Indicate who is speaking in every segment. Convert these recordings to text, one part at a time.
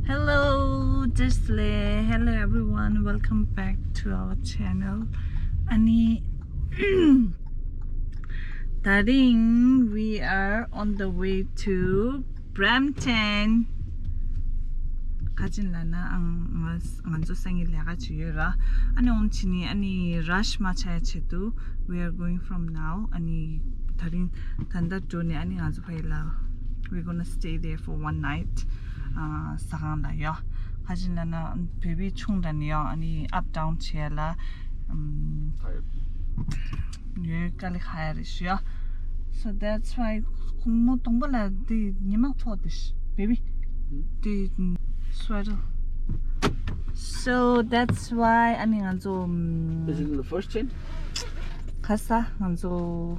Speaker 1: Hello, Display. Hello, everyone. Welcome back to our channel. Ani, Taring, we are on the way to Brampton. Kajin lana ang nganzo sangil yaga chiyura. Ani onchini ani rush machaya chetu. We are going from now. Ani Taring tanda jone ani nganzo paila. We're gonna stay there for one night. 사강다요. 가진나나 베비 총단이요. 아니 up down 치엘라. 여기까지 가야 되시요. So that's why 뭐 동벌라 디 니마 포디시. 베비. 디 sweater. So that's why 아니 간조
Speaker 2: Is it the first chain?
Speaker 1: 가사 간조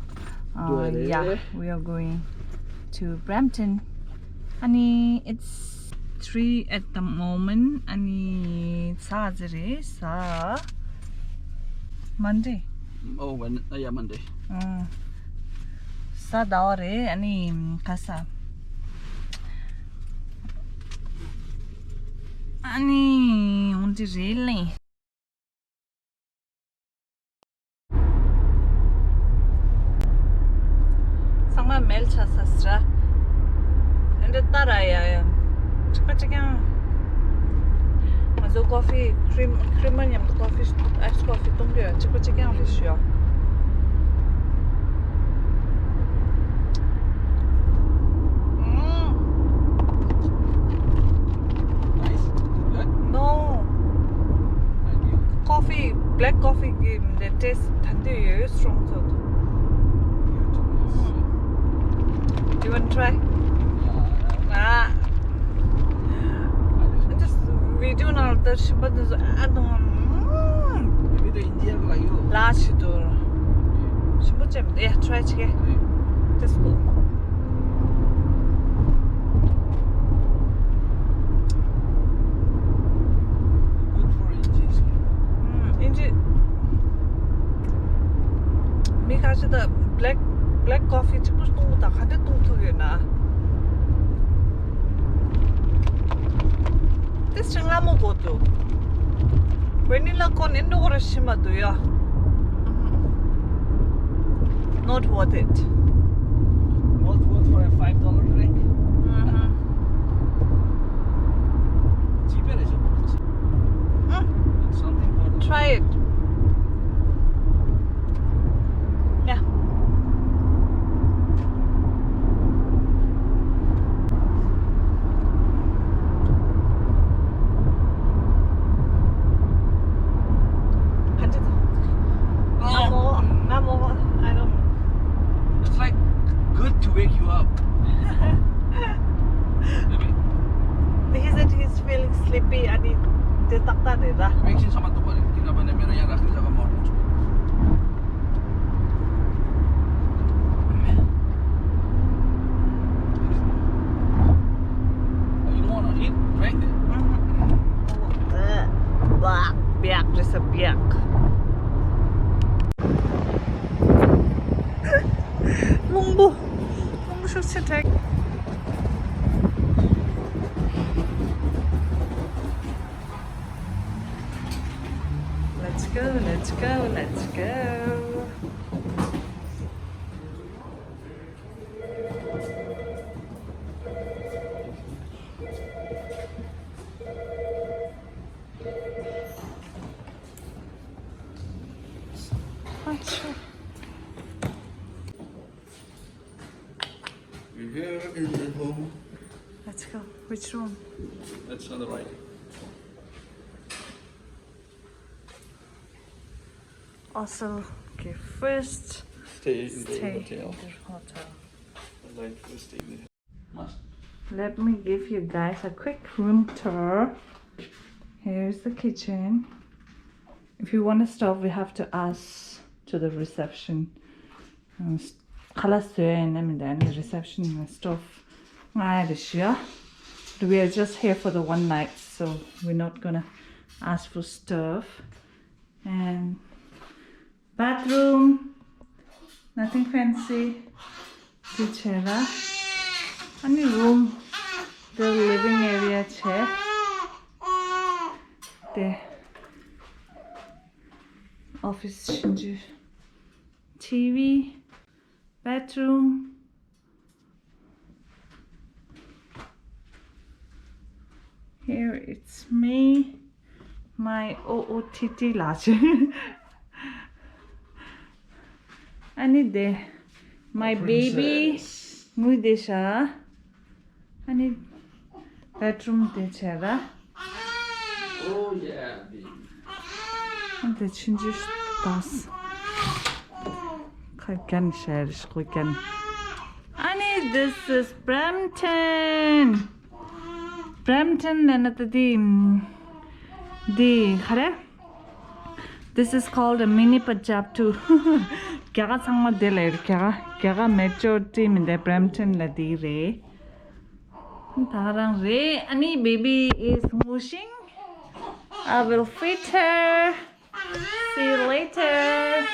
Speaker 1: yeah, we are going to Brampton. 아니 it's 3 at the moment. Ani Saturday, Monday.
Speaker 2: Oh, yeah, Monday.
Speaker 1: Sa daore ani kasa. Ani undi really. Sama mel chasasra. Ende taraya. Chicken. Mazo coffee, cream yam coffee, iced coffee tongyo. Chicken lisho.
Speaker 2: Nice. Good?
Speaker 1: No. Coffee, black coffee, the taste tender, strong so. Do you want to try? We do not touch, but I don't.
Speaker 2: Maybe the Indian like you.
Speaker 1: Last door. Yeah, try it again. Let's go.
Speaker 2: Good for Indians.
Speaker 1: Indeed. Me catch the black coffee. Chicken tung ta khade tung thuge na. This is not good. Vanilla con in the Horashima. Not worth it.
Speaker 2: Not worth for a $5 drink? Cheaper is it? Something for
Speaker 1: Try it. Yeah. I don't.
Speaker 2: It's like good to wake you up. Maybe.
Speaker 1: He said he's feeling sleepy and he detakta deda.
Speaker 2: Vaksin sama tu boleh. Kita mana mera yang rakyat jaga morning. You don't want to eat, right?
Speaker 1: Biak, just a biak. Mungbu should take. Let's go. Sure.
Speaker 2: We're here in the home.
Speaker 1: Let's go. Which room?
Speaker 2: That's on the right.
Speaker 1: Also, okay, first
Speaker 2: Stay in the
Speaker 1: stay
Speaker 2: hotel.
Speaker 1: in the hotel.
Speaker 2: Like we stay there. Must.
Speaker 1: Let me give you guys a quick room tour. Here's the kitchen. If you want to stop, we have to ask to the reception. And then the reception stuff. We are just here for the one night, so we're not gonna ask for stuff. And bathroom, nothing fancy. Kitchen, any room, the living area chair. 때 office 신주 TV, bedroom. Here it's me, my OOTD large. 아니 네, my baby 무대샤. 아니 bedroom 대체라.
Speaker 2: Oh yeah, baby.
Speaker 1: 근데 진짜 das. Can share can. Ani, this is Brampton. Brampton and the khare. This is called a mini Punjab too. Kya sangma dele kya metro team in the Brampton la di re. Tarang re. Ani baby is mushing. I will feed her. See you later.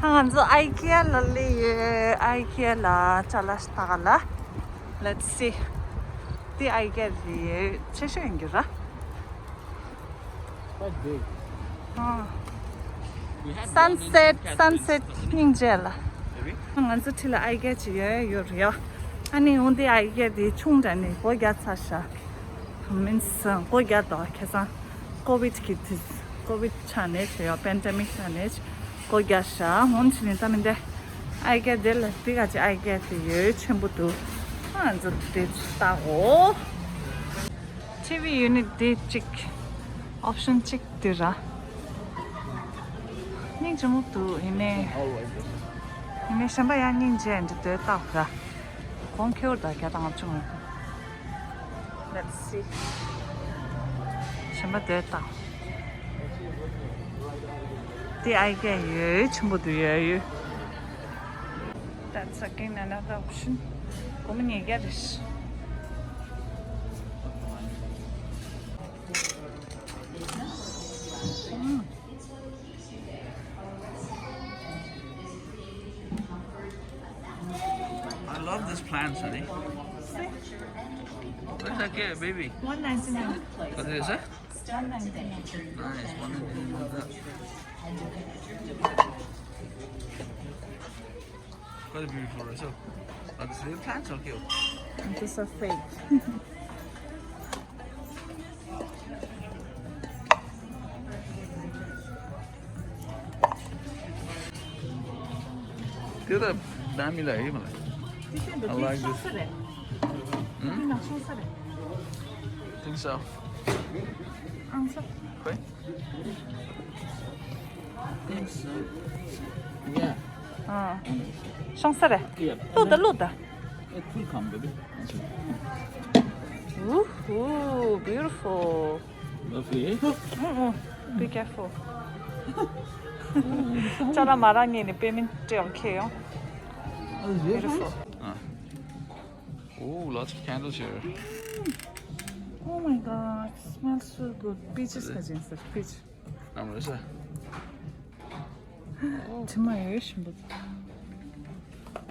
Speaker 1: 한간서 IKEA lalli IKEA la chalas tagala. Let's see. The IKEA the chesho ingira.
Speaker 2: Quite big. We had
Speaker 1: Sunset ninjela.
Speaker 2: maybe.
Speaker 1: 한간서 tila IKEA 지에 요리야. 아니 온데 IKEA 디 총장이 거기가 차샤. 하면서 거기가 더 계산 COVID 키트 COVID 차네요. 팬데믹 차네. 거기가샤 온치는 담인데 IKEA 될 비가지 IKEA 디 전부도 한저 됐다고. TV 유닛 디 옵션 찍더라. ning 좀도 이네
Speaker 2: Always.
Speaker 1: 이네 샴바야 닝제 이제 됐다가 공켜다 개당 엄청 Let's see. 샴바 됐다. The IKEA 전부도 예요. That's again another option. 고민 얘기하듯이.
Speaker 2: I love this plant, Sunny. Where's that kid, baby?
Speaker 1: $1.99.
Speaker 2: What is it?
Speaker 1: $1.99.
Speaker 2: Nice, one of that. Quite beautiful as well. But the plants are cute.
Speaker 1: These are fake.
Speaker 2: The other damn you like, I like this. Think so. Wait. Think so. Yeah.
Speaker 1: 샹사래.
Speaker 2: Yeah.
Speaker 1: 로다.
Speaker 2: It will come, baby.
Speaker 1: Ooh, beautiful.
Speaker 2: Lovely.
Speaker 1: Be careful. 저랑 마랑이는 빼면 않게요. Beautiful.
Speaker 2: Oh, lots of candles here.
Speaker 1: Oh my god, smells so good. Peaches까지 있어. Peach.
Speaker 2: Melissa.
Speaker 1: 정말 열심히.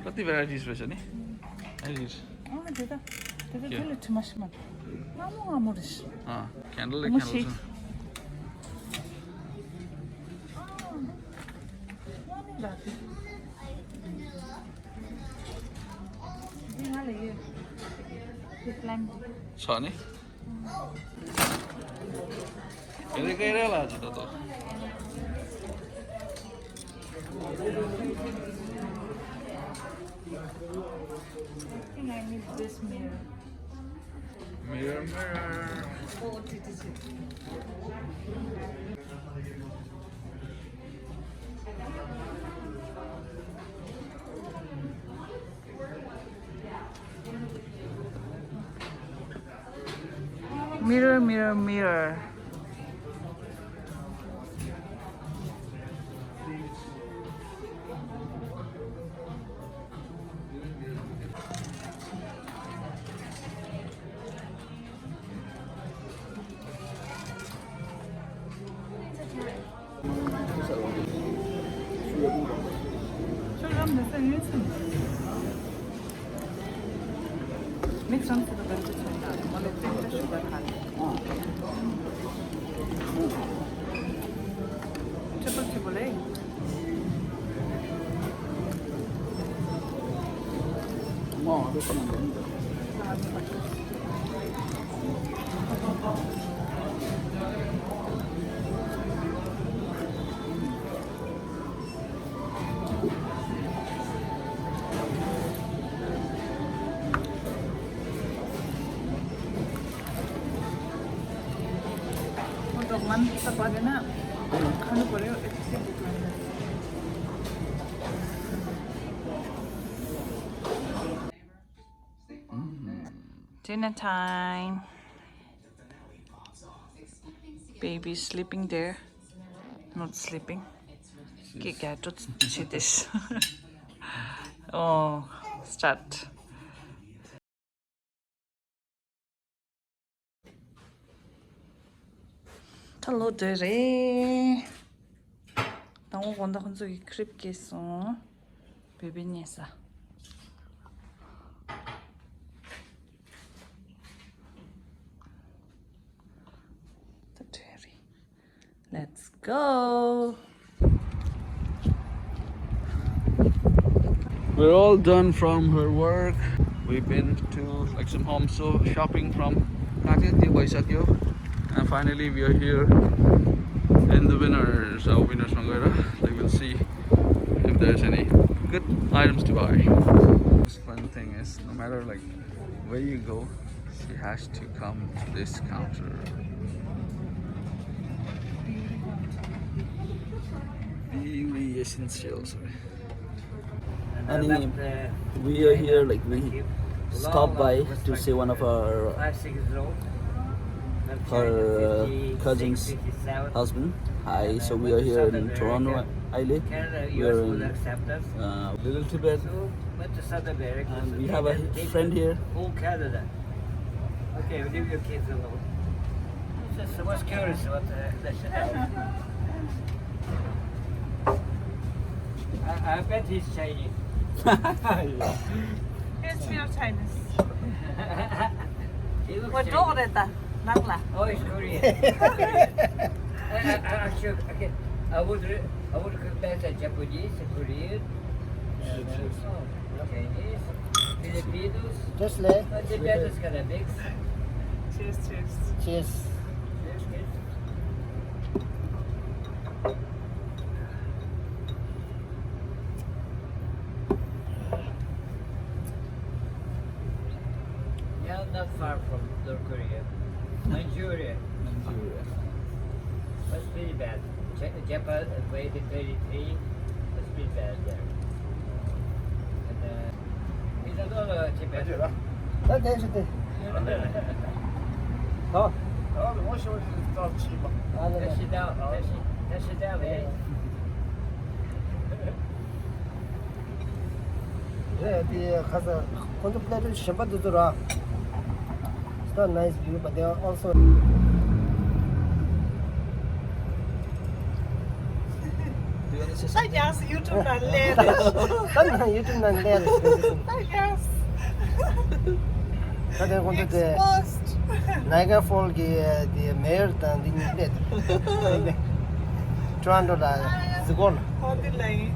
Speaker 2: What the varieties for Sunny?
Speaker 1: 내가 별로 두 마시만. 너무 아무렇지.
Speaker 2: Candle
Speaker 1: 너무
Speaker 2: candles.
Speaker 1: chic.
Speaker 2: Sunny. Ini kaya lah tu tu.
Speaker 1: I think I need this mirror.
Speaker 2: Mirror, mirror.
Speaker 1: Oh, this is it. Mirror, mirror, mirror. Make some for the budget. malupit na sugar honey. Triple egg. Man tapos na. Ano pa rin? Dinner time. Baby's sleeping there. Not sleeping. Get to see this. Oh, start. Hello, Dere. Tao ganda kung so creep keso. Baby niya. The Dere. Let's go.
Speaker 2: We're all done from her work. We've been to like some home so shopping from and finally we are here in the winners Mangoira. Like we'll see if there's any good items to buy. The fun thing is no matter like where you go, she has to come to this counter. Beauty essentials.
Speaker 3: And we are here, like we stopped by to see one of her cousin's husband. Hi, so we are here in Toronto, Isle. We are in Little Tibet, and we have a friend here.
Speaker 4: Okay, leave your kids alone. Just was curious what that should happen. I bet he's Chinese.
Speaker 1: Here's your Chinese.
Speaker 4: He looks
Speaker 1: What
Speaker 4: Chinese.
Speaker 1: dog is that? Nangla.
Speaker 4: Oh, he's Korean. Actually, okay, I would compare the Japanese, Korean, Chinese, Filipinos.
Speaker 3: Just lay.
Speaker 4: Japanese kind of mix.
Speaker 1: Cheers.
Speaker 3: Cheers.
Speaker 4: Cheers, kids. Yeah, not far from North Korea. Nigeria. That's pretty bad. Japan weighted 33. That's pretty bad there. And it's another Japan.
Speaker 3: Okay, okay. Oh,
Speaker 4: Test it out. Test it out, eh?
Speaker 3: yeah, the Khaza contemplated Shabbat Dura. It's not a nice view, but they are also.
Speaker 1: I guess YouTube na let.
Speaker 3: YouTube nang there.
Speaker 1: I guess.
Speaker 3: Kada konta the
Speaker 1: Exposed.
Speaker 3: Niagara Fall the mayor tan din net. Toronto la zgol.
Speaker 1: How did I?